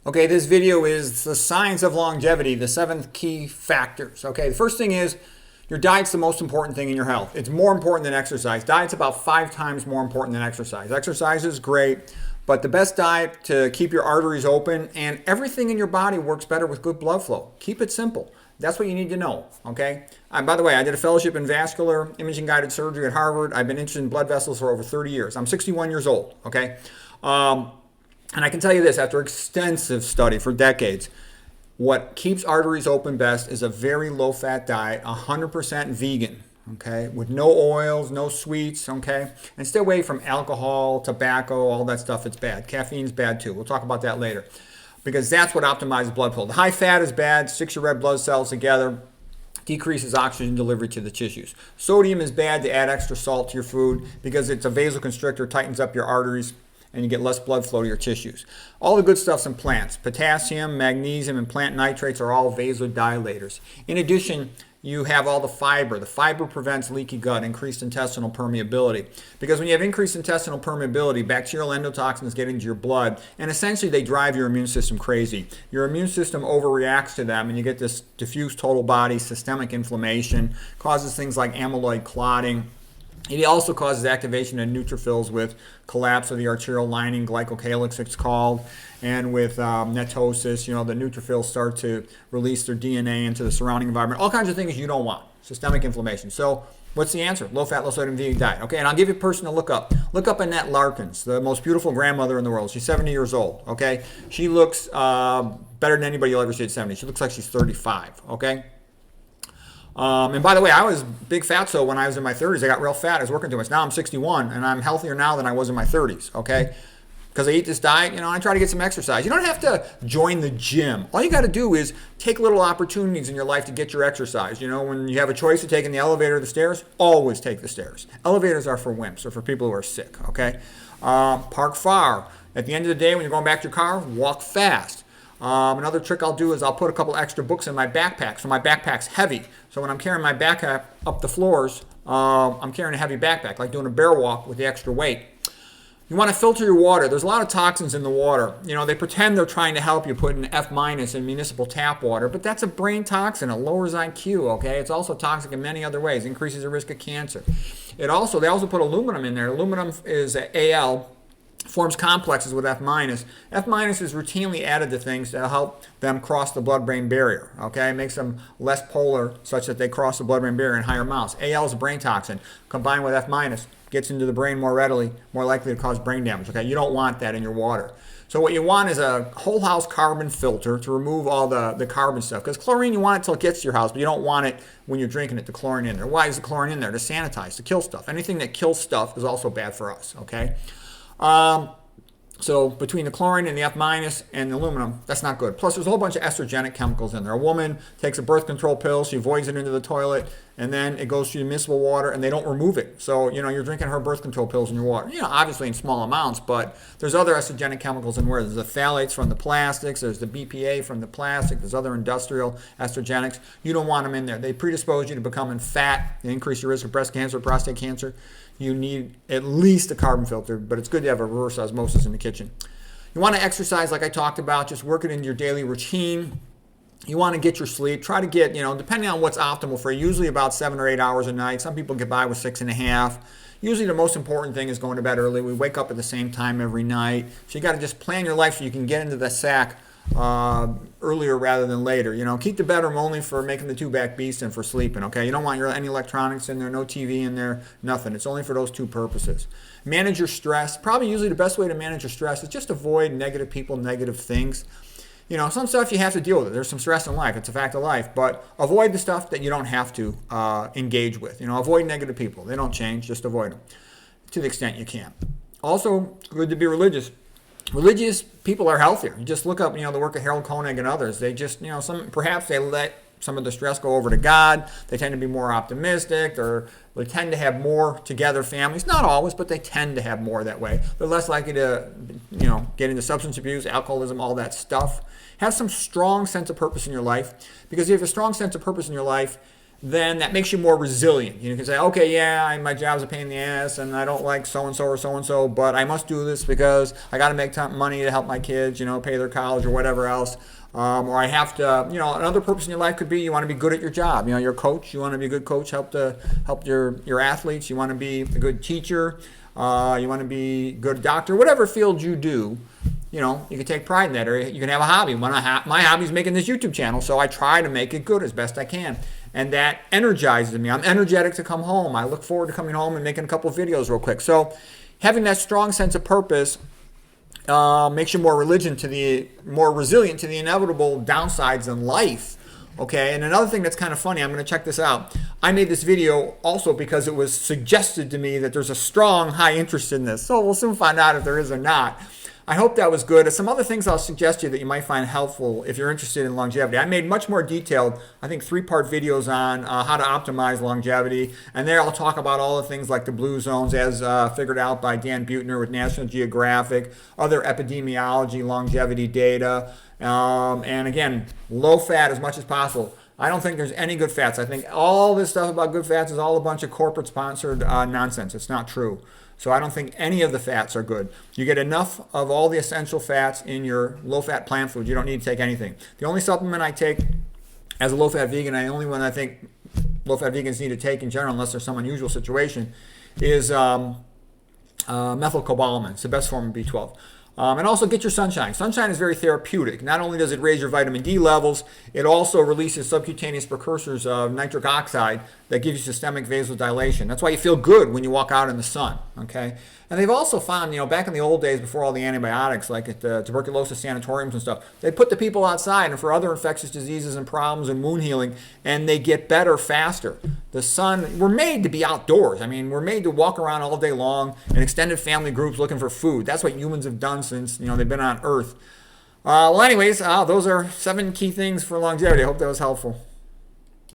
Okay, this video is the science of longevity, the 7 key factors. Okay, the first thing is your diet's the most important thing in your health. It's more important than exercise. Diet's about 5 times more important than exercise. Exercise is great, but the best diet to keep your arteries open and everything in your body works better with good blood flow. Keep it simple. That's what you need to know, okay? By the way, I did a fellowship in vascular imaging guided surgery at Harvard. I've been interested in blood vessels for over 30 years. I'm 61 years old, okay? And I can tell you this, after extensive study for decades, what keeps arteries open best is a very low-fat diet, 100% vegan, okay, with no oils, no sweets, okay? And stay away from alcohol, tobacco, all that stuff. It's bad. Caffeine's bad too. We'll talk about that later because that's what optimizes blood flow. The high fat is bad, sticks your red blood cells together, decreases oxygen delivery to the tissues. Sodium is bad to add extra salt to your food because it's a vasoconstrictor, tightens up your arteries, and you get less blood flow to your tissues. All the good stuff's in plants. Potassium, magnesium, and plant nitrates are all vasodilators. In addition, you have all the fiber. The fiber prevents leaky gut, increased intestinal permeability. Because when you have increased intestinal permeability, bacterial endotoxins get into your blood, and essentially they drive your immune system crazy. Your immune system overreacts to them, and you get this diffuse total body systemic inflammation, causes things like amyloid clotting. It also causes activation of neutrophils with collapse of the arterial lining, glycocalyx it's called, and with netosis, the neutrophils start to release their DNA into the surrounding environment. All kinds of things you don't want. Systemic inflammation. So what's the answer? Low fat, low sodium vegan diet. Okay, and I'll give you a person to look up. Look up Annette Larkins, the most beautiful grandmother in the world. She's 70 years old, okay? She looks better than anybody you'll ever see at 70. She looks like she's 35, okay? And by the way, I was big fatso when I was in my 30s. I got real fat. I was working too much. Now I'm 61, and I'm healthier now than I was in my 30s, okay? Because I eat this diet, I try to get some exercise. You don't have to join the gym. All you got to do is take little opportunities in your life to get your exercise. When you have a choice of taking the elevator or the stairs, always take the stairs. Elevators are for wimps or for people who are sick, okay? Park far. At the end of the day, when you're going back to your car, walk fast. Another trick I'll do is I'll put a couple extra books in my backpack. So my backpack's heavy. So when I'm carrying my backpack up the floors, I'm carrying a heavy backpack, like doing a bear walk with the extra weight. You want to filter your water. There's a lot of toxins in the water. They pretend they're trying to help you put an F- in municipal tap water, but that's a brain toxin. It lowers IQ, okay? It's also toxic in many other ways. Increases the risk of cancer. They also put aluminum in there. Aluminum is Al. Forms complexes with F-. F- is routinely added to things to help them cross the blood-brain barrier, okay? It makes them less polar such that they cross the blood-brain barrier in higher amounts. Al is a brain toxin. Combined with F- gets into the brain more readily, more likely to cause brain damage, okay? You don't want that in your water. So what you want is a whole house carbon filter to remove all the carbon stuff. Because chlorine, you want it till it gets to your house, but you don't want it when you're drinking it, the chlorine in there. Why is the chlorine in there? To sanitize, to kill stuff. Anything that kills stuff is also bad for us, okay? So between the chlorine and the F- and the aluminum, that's not good. Plus, there's a whole bunch of estrogenic chemicals in there. A woman takes a birth control pill, she voids it into the toilet, and then it goes through municipal water, and they don't remove it. So, you're drinking her birth control pills in your water. Obviously in small amounts, but there's other estrogenic chemicals in where there's the phthalates from the plastics, there's the BPA from the plastic, there's other industrial estrogenics. You don't want them in there. They predispose you to becoming fat, they increase your risk of breast cancer, prostate cancer. You need at least a carbon filter, but it's good to have a reverse osmosis in the kitchen. You want to exercise like I talked about, just work it into your daily routine. You want to get your sleep. Try to get, depending on what's optimal for you, usually about 7 or 8 hours a night. Some people get by with 6.5. Usually the most important thing is going to bed early. We wake up at the same time every night. So you got to just plan your life so you can get into the sack earlier rather than later. Keep the bedroom only for making the 2-back beast and for sleeping, okay? You don't want any electronics in there, no TV in there, nothing. It's only for those 2 purposes. Manage your stress. Probably usually the best way to manage your stress is just avoid negative people, negative things. Some stuff you have to deal with. There's some stress in life. It's a fact of life. But avoid the stuff that you don't have to engage with. Avoid negative people. They don't change. Just avoid them to the extent you can. Also, good to be religious. Religious people are healthier. You just look up, the work of Harold Koenig and others. They just, perhaps they let some of the stress go over to God. They tend to be more optimistic, or they tend to have more together families. Not always, but they tend to have more that way. They're less likely to, get into substance abuse, alcoholism, all that stuff. Have some strong sense of purpose in your life, because if you have a strong sense of purpose in your life, then that makes you more resilient. You can say, okay, yeah, my job's a pain in the ass and I don't like so-and-so or so-and-so, but I must do this because I got to make money to help my kids, pay their college or whatever else. Or I have to, another purpose in your life could be you want to be good at your job. You're a coach. You want to be a good coach, help your athletes. You want to be a good teacher. You want to be a good doctor. Whatever field you do, you can take pride in that. Or you can have a hobby. My hobby is making this YouTube channel, so I try to make it good as best I can. And that energizes me. I'm energetic to come home. I look forward to coming home and making a couple of videos real quick. So having that strong sense of purpose makes you more resilient to the inevitable downsides in life. Okay, and another thing that's kind of funny, I'm going to check this out. I made this video also because it was suggested to me that there's a strong, high interest in this. So we'll soon find out if there is or not. I hope that was good. Some other things I'll suggest to you that you might find helpful if you're interested in longevity. I made much more detailed, I think 3-part videos on how to optimize longevity. And there I'll talk about all the things like the blue zones as figured out by Dan Buettner with National Geographic, other epidemiology, longevity data, and again, low fat as much as possible. I don't think there's any good fats. I think all this stuff about good fats is all a bunch of corporate sponsored nonsense. It's not true. So I don't think any of the fats are good. You get enough of all the essential fats in your low-fat plant food. You don't need to take anything. The only supplement I take as a low-fat vegan, and the only one I think low-fat vegans need to take in general, unless there's some unusual situation, is methylcobalamin. It's the best form of B12. And also get your sunshine. Sunshine is very therapeutic. Not only does it raise your vitamin D levels, it also releases subcutaneous precursors of nitric oxide that gives you systemic vasodilation. That's why you feel good when you walk out in the sun, okay? And they've also found, back in the old days before all the antibiotics, like at the tuberculosis sanatoriums and stuff, they put the people outside and for other infectious diseases and problems and wound healing, and they get better faster. The sun, we're made to be outdoors. I mean, we're made to walk around all day long in extended family groups looking for food. That's what humans have done since, they've been on Earth. Well, anyways, those are 7 key things for longevity. I hope that was helpful.